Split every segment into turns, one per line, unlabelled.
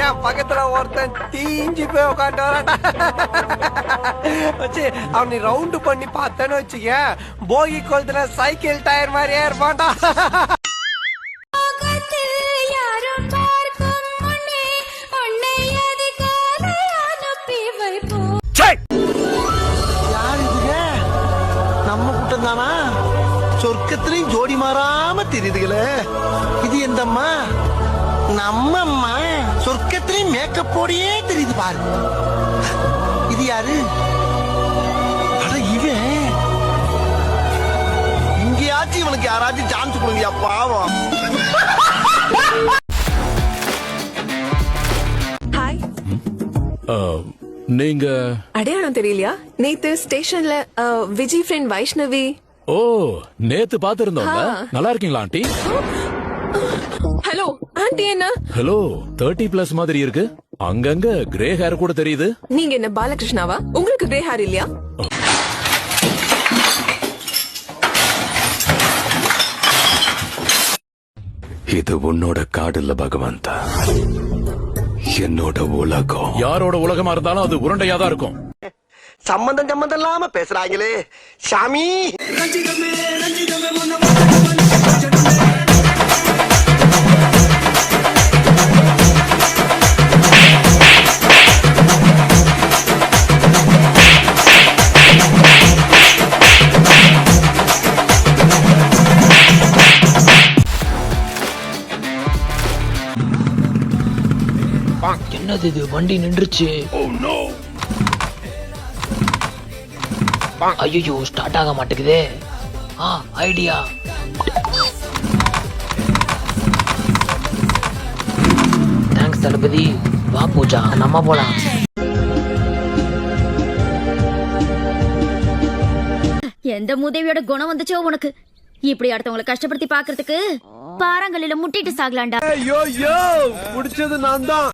என் பக்கத்துல ஒருத்தன் தீஞ்சு போய் உட்காந்து வராட்டா வச்சு அவனை ரவுண்டு பண்ணி பார்த்தேன்னு வச்சுக்க போகி கொளுத்துல சைக்கிள் டயர் மாதிரியே இருப்பான்டா.
நம்ம கூட்டம் தானா? சொர்க்கத்திலையும் ஜோடி மாறாம தெரியுதுகளே. இது எந்தம்மா? நம்ம அம்மா. சொர்க்கத்திலையும் மேக்கப் போடியே தெரியுது பாரு. இது யாரு? அட இவன். இங்கேயாச்சும் இவனுக்கு யாராச்சும் சான்ஸ் கொடுங்கயா பாவம்.
ஹாய்.
நீங்க
அடையாளம் தெரியலையா? நேத்து ஸ்டேஷன்ல விஜய் ஃப்ரெண்ட் வைஷ்ணவி.
ஓ, நேத்து பாத்துருந்தோம்ல. நல்லா இருக்கீங்களா ஆண்டி?
Hello aunty. என்ன
ஹலோ, 30+ மாதிரி இருக்கு. அங்கங்க கிரே ஹேர் கூட தெரியுது.
நீங்க என்ன பாலகிருஷ்ணாவா? உங்களுக்கு கிரே ஹேர் இல்லையா?
இது உன்னோட காடு இல்ல பகவந்தா, என்னோட உலகம்.
யாரோட உலகமா இருந்தாலும் அது உருண்டையாதான் இருக்கும்.
சம்பந்தம் இல்லாம பேசுறாங்களே சாமி.
என்னது இது? வண்டி நின்றுச்சு. ஐயோ, ஸ்டார்ட் ஆக மாட்டேங்குதே. ஐடியா. தேங்க்ஸ் தளபதி. வா பூஜா, நம்ம போலாம்.
எந்த மூதேவியோட குணம் வந்துச்சோ உனக்கு? இப்படி அடுத்தவங்களை கஷ்டப்படுத்தி பாக்குறதுக்கு பாறாங்கல்லில முட்டிட்டு சாகலாண்டா.
ஐயோ முடிச்சது நான் தான்.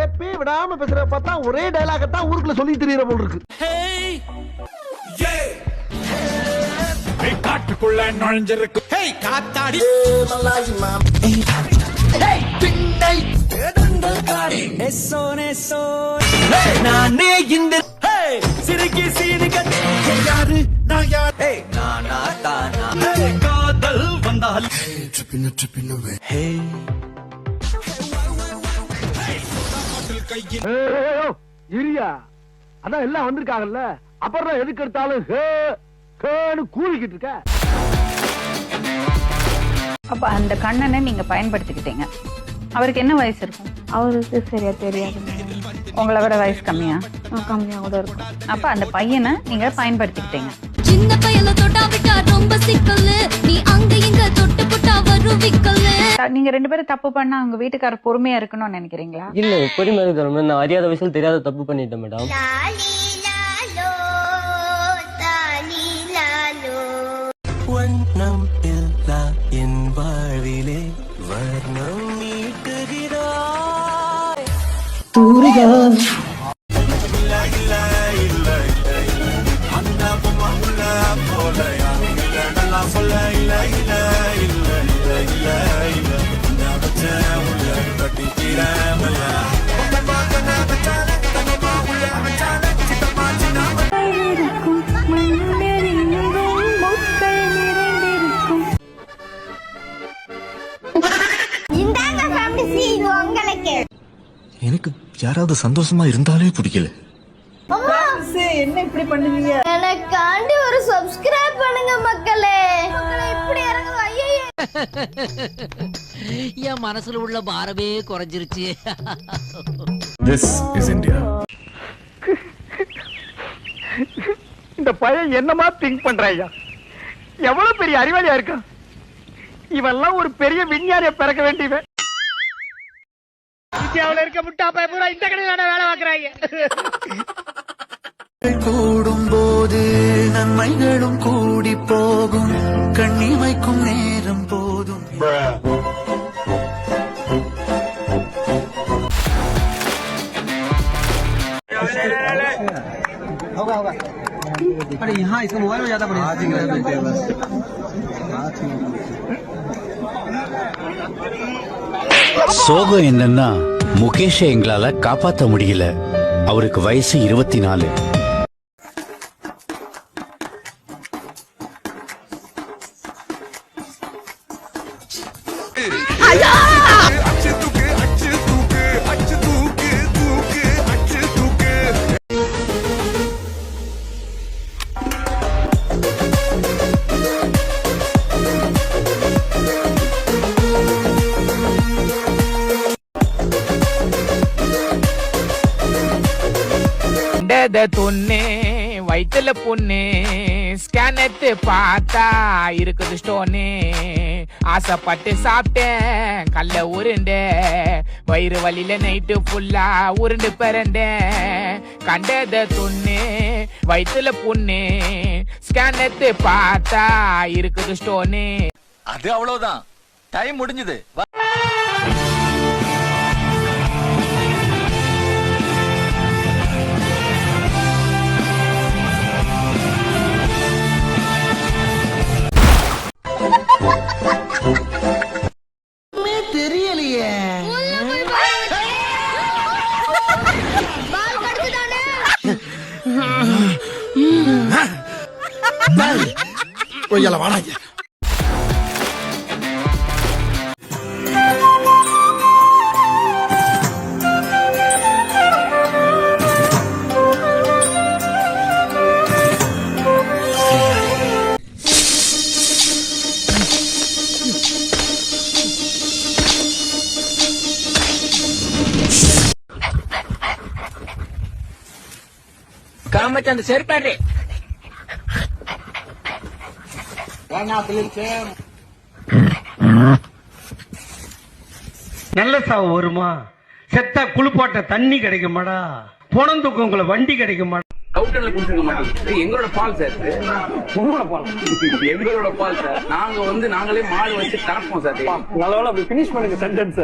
ஏப்பே விடாம பேசுற பார்த்தா ஒரே டயலாக தான் ஊருக்குள்ள சொல்லி தெரியற போல இருக்கு.
காட்டுக்குள்ள நுழைஞ்சிருக்கு.
காத்தாடி நானே இந்த சிறுகி சீனுக யாரு நான் யார் நானா தானா காதல் வந்தால் ட்ரிப்பின்னு ஹே
இரியா அதான் எல்லாம் வந்திருக்காங்கல்ல, அப்புறம் எதுக்கு எடுத்தாலும் கூலிக்கிட்டு இருக்க.
அப்ப அந்த கண்ணனை நீங்க பயன்படுத்திக்கிட்டீங்க. அவருக்கு என்ன வயசு இருக்கும்?
அவருக்கு சரியா தெரியாது.
உங்களை விட வயசு கம்மியா?
கம்மியா கூட இருக்கும்.
அப்ப அந்த பையனை நீங்க பயன்படுத்திக்கிட்டீங்க.
சின்ன பையல தொட்டா விட்டா ரொம்ப சிக்கல், நீ அங்க இங்க தொட்டு போட்டா வரும் விக்கல்.
நீங்க 2 பேரும் தப்பு பண்ணா அவங்க வீட்டுக்காரர் பொறுமையா இருக்கணும்னு நினைக்கிறீங்களா?
இல்ல, பொறுமையா இருக்கணும். நான் அறியாத வயசுல தெரியாத தப்பு பண்ணிட்டேன் மேடம்.
வண்ணம் இல்லா என் வாழ்விலே வர்ணம் நீட்டுகிறாய் தூரிகா.
எனக்கு யாராவது சந்தோஷமா இருந்தாலே பிடிக்கல.
என்ன இப்படி பண்ணுவீங்க?
எனக்காண்டி ஒரு சப்ஸ்கிரைப் பண்ணுங்க மக்களே. இப்படி இறங்குது. ஐயே,
என் மனசுல உள்ள பாரமே குறைஞ்சிருச்சு.
This is India.
இந்த பையன் என்னமா திங்க் பண்றாயா? எவ்வளவு பெரிய அறிவாளியா இருக்கான். இவெல்லாம் ஒரு பெரிய விஞ்ஞானிய பிறக்க வேண்டியவன். இந்தியாவுல இருக்க முட்டா பைய பூரா இந்த கடையில வேலை பார்க்கறாங்க.
கூடும் போது நன்மைகளும் கூடி போகும், கண்ணிமைக்கும் நேரம் போதும்.
अरे यहाँ इसका मोबाइल में ज्यादा बढ़िया।
சோகம் என்னன்னா முகேஷை எங்களால காப்பாத்த முடியல. அவருக்கு வயசு 24.
தொன்னு வயிற்றுல பொண்ணு ஸ்கேன் எடுத்து பார்த்தா இருக்குது ஸ்டோனு. ஆசைப்பட்டு சாப்பிட்டேன் கல்ல உருண்டை, வயிறு வலியில நைட்டு ஃபுல்லா உருண்டு பிறண்டேன். கண்டத தொன்னு வயிற்றுல பொண்ணு ஸ்கேன் எடுத்து பார்த்தா இருக்குது ஸ்டோனு.
அது அவ்வளவுதான், டைம் முடிஞ்சது.
தெரியலையே. கொய்யால வாடாங்க.
காமச்சு அந்த செருப்பாடு
நல்ல சாவு வருமா? செத்தா குளிப்பாட்ட தண்ணி கிடைக்குமாடா? பொணந்துக்கு உங்களை வண்டி கிடைக்குமாடா?
எங்களோட பால் சார், எங்களோட பால் சார். நாங்க நாங்களே மாடு வச்சு கறப்போம் சார்.
நல்லவேளை அப்படி ஃபினிஷ் பண்ணுங்க சென்டென்ஸ்.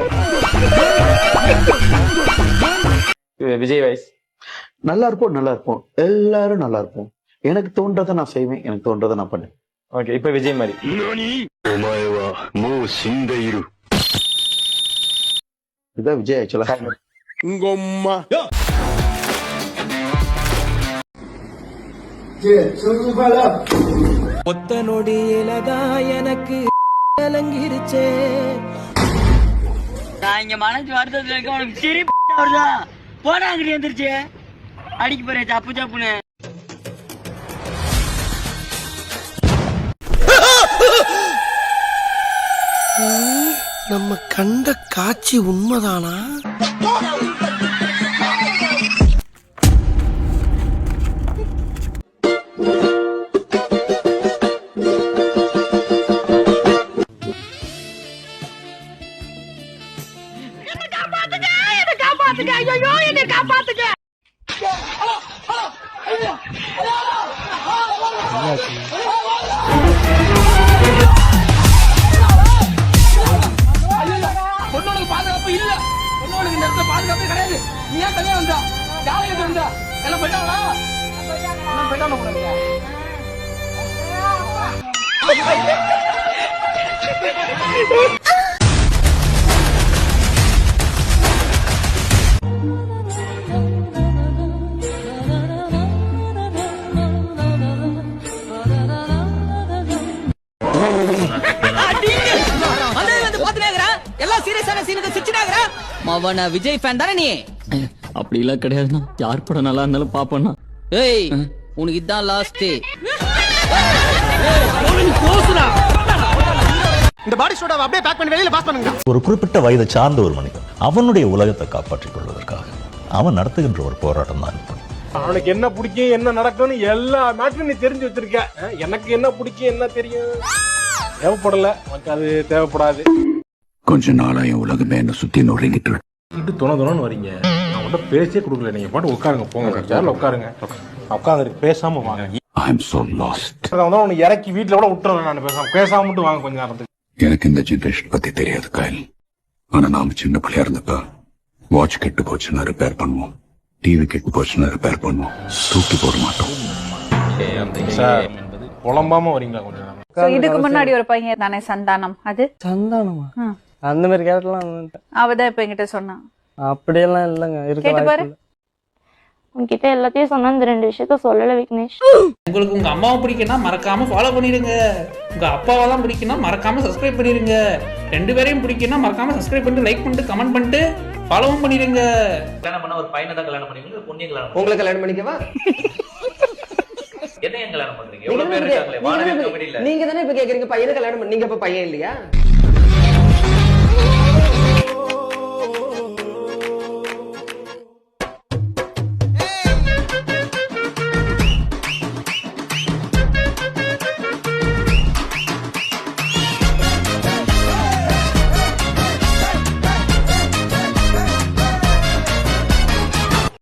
விஜய் வைஸ் நல்லா இருப்போம், நல்லா இருப்போம், எல்லாரும் நல்லா இருப்போம். எனக்கு தோன்றதை நான் செய்வேன், எனக்கு தோன்றதை நான் பண்ணேன்.
ஓகே, இப்ப விஜய் மாதிரி
இதான் விஜய் ஆக்சுவலா.
ஒத்த நொடியிலதான் எனக்கு கலங்கிருச்சே.
நான் இங்க மனசு வருத்தத்துல இருக்க, உனக்கு சிரிப்பு வருதா? போனா அங்கிட்டு வந்துருச்சு அடிக்க போறேன் சப்பு சப்புன்னு.
நம்ம கண்ட காட்சி உண்மைதானா?
பொண்ணோட பாதுகாப்பு இல்ல, பொண்ணோட இந்த இடத்துல பாதுகாப்பே கிடையாது. நீ ஏன் தனியா வந்தா? யாரும் வந்தா? எல்லாம் போயிட்டாங்களா? போயிட்டாங்க கூட.
மவன விஜய் ஃபேன் தானே நீ?
அப்படி எல்லாம் கிடையாதுண்ணா, யார் படம் நல்லா இருந்தாலும் பாப்பேன்னா.
ஏய், உனக்கு இதான் லாஸ்ட்.
இந்த பாடி சோடாவை அப்படியே பேக் பண்ணி வெளியில பாஸ் பண்ணுங்க.
ஒரு குறிப்பிட்ட வயதை சார்ந்த ஒரு மனிதன் அவனுடைய உலகத்தை காப்பாற்றிக் கொள்வதற்காக அவன் நடத்துகின்ற ஒரு போராட்டம் தான்.
அவனுக்கு என்ன பிடிக்கும், என்ன நடக்கும்னு எல்லா மேட்டரும் நீ தெரிஞ்சு வச்சிருக்க. எனக்கு என்ன பிடிக்கும், என்ன தெரியும் தேவைப்படல, உனக்கு அது தேவைப்படாது.
கொஞ்ச நாளா என் உலகமே என்ன சுத்தி நுழைங்கிட்டு
வீட்டு துணை வரீங்க. நான் உன்ட்ட பேசியே கொடுக்கல. நீங்க பாட்டு உட்காருங்க, போங்க சேர்ல உட்காருங்க. உட்காந்து பேசாம வாங்க.
I am so lost.
உனக்கு இறக்கி வீட்டுல கூட விட்டுறேன். நான் பேசாம மட்டும் வாங்க கொஞ்ச நேரத்துக்கு.
எனக்கு இந்த ஜெனரேஷன் பத்தி தெரியாது கயல். ஆனா நாம சின்ன பிள்ளையா இருந்தப்ப வாட்ச் கெட்டு போச்சுன்னா ரிப்பேர் பண்ணுவோம், டிவி கெட்டு போச்சுன்னா ரிப்பேர் பண்ணுவோம், தூக்கி போட மாட்டோம்.
சார் புலம்பாம வரீங்களா கொஞ்சம் நேரம்?
இதுக்கு முன்னாடி ஒரு பையன் தானே சந்தானம், அது
சந்தானமா? அந்த மாதிரி கேரக்டர்லாம்
அவதான் இப்ப என்கிட்ட சொன்னா.
அப்படியெல்லாம் இல்லைங்க.
கேட்டு பாரு.
உன்கிட்ட எல்லாத்தையும் சொன்னா இந்த 2 விஷயத்த சொல்லல விக்னேஷ்.
உங்களுக்கு உங்க அம்மாவை பிடிக்குன்னா மறக்காம ஃபாலோ பண்ணிடுங்க. உங்க அப்பாவெல்லாம் பிடிக்குன்னா மறக்காம சப்ஸ்கிரைப் பண்ணிடுங்க. 2 பேரையும் பிடிக்குன்னா மறக்காம சப்ஸ்கிரைப் பண்ணிட்டு லைக் பண்ணிட்டு கமெண்ட் பண்ணிட்டு ஃபாலோவும் பண்ணிடுங்க. கல்யாணம் பண்ண ஒரு பையனை தான் கல்யாணம் பண்ணுவீங்க, பொண்ணே கல்யாணம்
உங்களை கல்யாணம் பண்ணிக்கவா?
என்ன கல்யாணம் பண்றீங்க? எவ்வளவு பேர் இருக்காங்களே வாடகை கம்பெனில.
நீங்க தானே இப்ப கேக்குறீங்க பையனை கல்யாணம் பண்ணி, நீங்க இப்ப பையன் இல்லையா?